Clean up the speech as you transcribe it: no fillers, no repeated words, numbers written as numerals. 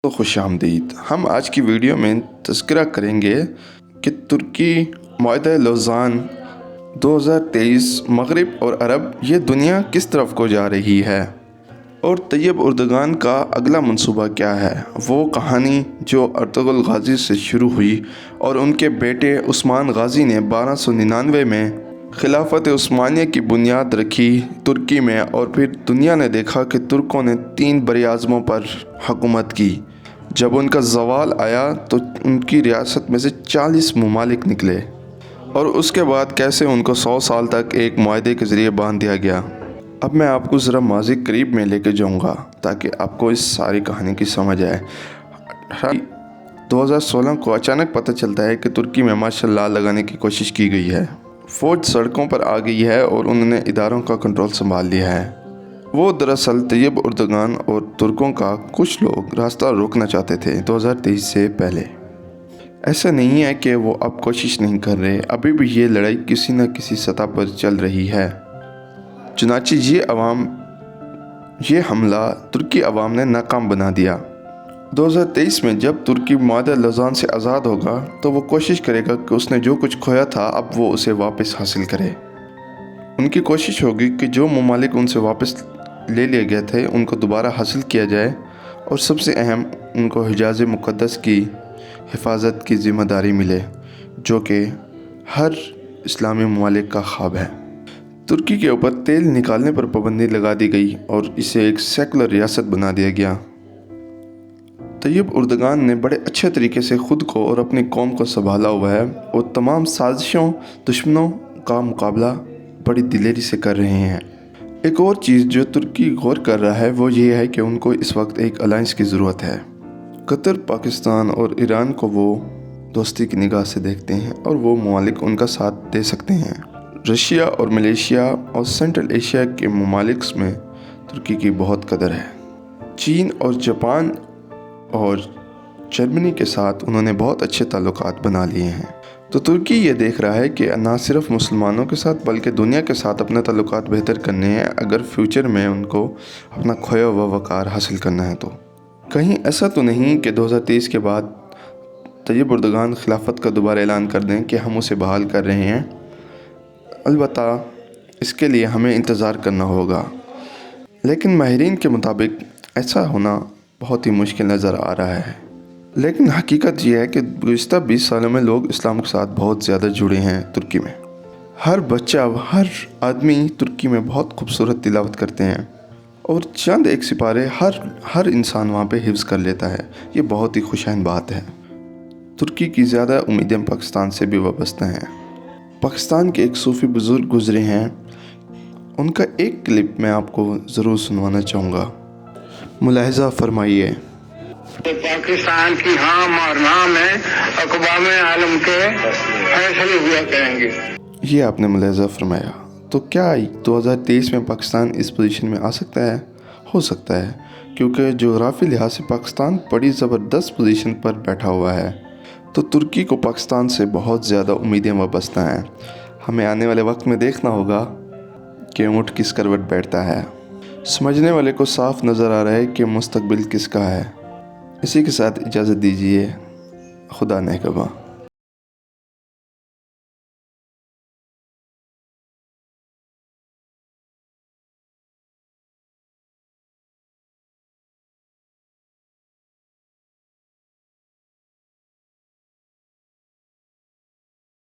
تو خوش آمدید۔ ہم آج کی ویڈیو میں تذکرہ کریں گے کہ ترکی معاہدہ لوزان 2023 مغرب اور عرب یہ دنیا کس طرف کو جا رہی ہے اور طیب اردگان کا اگلا منصوبہ کیا ہے۔ وہ کہانی جو ارطغرل غازی سے شروع ہوئی اور ان کے بیٹے عثمان غازی نے 1299 میں خلافت عثمانیہ کی بنیاد رکھی ترکی میں، اور پھر دنیا نے دیکھا کہ ترکوں نے 3 براعظموں پر حکومت کی۔ جب ان کا زوال آیا تو ان کی ریاست میں سے 40 ممالک نکلے، اور اس کے بعد کیسے ان کو 100 سال تک ایک معاہدے کے ذریعے باندھ دیا گیا۔ اب میں آپ کو ذرا ماضی قریب میں لے کے جاؤں گا تاکہ آپ کو اس ساری کہانی کی سمجھ آئے۔ 2016 کو اچانک پتہ چلتا ہے کہ ترکی میں مارشل لا لگانے کی کوشش کی گئی ہے، فوج سڑکوں پر آ گئی ہے اور انہوں نے اداروں کا کنٹرول سنبھال لیا ہے۔ وہ دراصل طیب اردگان اور ترکوں کا کچھ لوگ راستہ روکنا چاہتے تھے 2023 سے پہلے۔ ایسا نہیں ہے کہ وہ اب کوشش نہیں کر رہے، ابھی بھی یہ لڑائی کسی نہ کسی سطح پر چل رہی ہے۔ چنانچہ یہ حملہ ترکی عوام نے ناکام بنا دیا۔ 2023 میں جب ترکی معاہدہ لوزان سے آزاد ہوگا تو وہ کوشش کرے گا کہ اس نے جو کچھ کھویا تھا اب وہ اسے واپس حاصل کرے۔ ان کی کوشش ہوگی کہ جو ممالک ان سے واپس لے لیے گئے تھے ان کو دوبارہ حاصل کیا جائے، اور سب سے اہم ان کو حجاز مقدس کی حفاظت کی ذمہ داری ملے، جو کہ ہر اسلامی ممالک کا خواب ہے۔ ترکی کے اوپر تیل نکالنے پر پابندی لگا دی گئی اور اسے ایک سیکولر ریاست بنا دیا گیا۔ طیب اردگان نے بڑے اچھے طریقے سے خود کو اور اپنی قوم کو سنبھالا ہوا ہے، اور تمام سازشوں دشمنوں کا مقابلہ بڑی دلیری سے کر رہے ہیں۔ ایک اور چیز جو ترکی غور کر رہا ہے وہ یہ ہے کہ ان کو اس وقت ایک الائنس کی ضرورت ہے۔ قطر، پاکستان اور ایران کو وہ دوستی کی نگاہ سے دیکھتے ہیں اور وہ ممالک ان کا ساتھ دے سکتے ہیں۔ رشیا اور ملیشیا اور سینٹرل ایشیا کے ممالک میں ترکی کی بہت قدر ہے۔ چین اور جاپان اور جرمنی کے ساتھ انہوں نے بہت اچھے تعلقات بنا لیے ہیں۔ تو ترکی یہ دیکھ رہا ہے کہ نہ صرف مسلمانوں کے ساتھ بلکہ دنیا کے ساتھ اپنے تعلقات بہتر کرنے ہیں اگر فیوچر میں ان کو اپنا کھویا ہوا وقار حاصل کرنا ہے۔ تو کہیں ایسا تو نہیں کہ 2023 کے بعد طیب اردگان خلافت کا دوبارہ اعلان کر دیں کہ ہم اسے بحال کر رہے ہیں؟ البتہ اس کے لیے ہمیں انتظار کرنا ہوگا، لیکن ماہرین کے مطابق ایسا ہونا بہت ہی مشکل نظر آ رہا ہے۔ لیکن حقیقت یہ ہے کہ گزشتہ 20 سالوں میں لوگ اسلام کے ساتھ بہت زیادہ جڑے ہیں ترکی میں۔ ہر بچہ، ہر آدمی ترکی میں بہت خوبصورت تلاوت کرتے ہیں، اور چند ایک سپارے ہر انسان وہاں پہ حفظ کر لیتا ہے۔ یہ بہت ہی خوشائن بات ہے۔ ترکی کی زیادہ امیدیں پاکستان سے بھی وابستہ ہیں۔ پاکستان کے ایک صوفی بزرگ گزرے ہیں، ان کا ایک کلپ میں آپ کو ضرور سنوانا چاہوں گا، ملاحظہ فرمائیے۔ پاکستان کی ہاں اور نہ میں اقوام عالم کے فیصلے ہوا کریں گے۔ یہ آپ نے ملاحظہ فرمایا۔ تو کیا 2023 میں پاکستان اس پوزیشن میں آ سکتا ہے؟ ہو سکتا ہے، کیونکہ جغرافی لحاظ سے پاکستان بڑی زبردست پوزیشن پر بیٹھا ہوا ہے۔ تو ترکی کو پاکستان سے بہت زیادہ امیدیں وابستہ ہیں۔ ہمیں آنے والے وقت میں دیکھنا ہوگا کہ اونٹ کس کروٹ بیٹھتا ہے۔ سمجھنے والے کو صاف نظر آ رہا ہے کہ مستقبل کس کا ہے۔ اسی کے ساتھ اجازت دیجیے، خدا نگہباں۔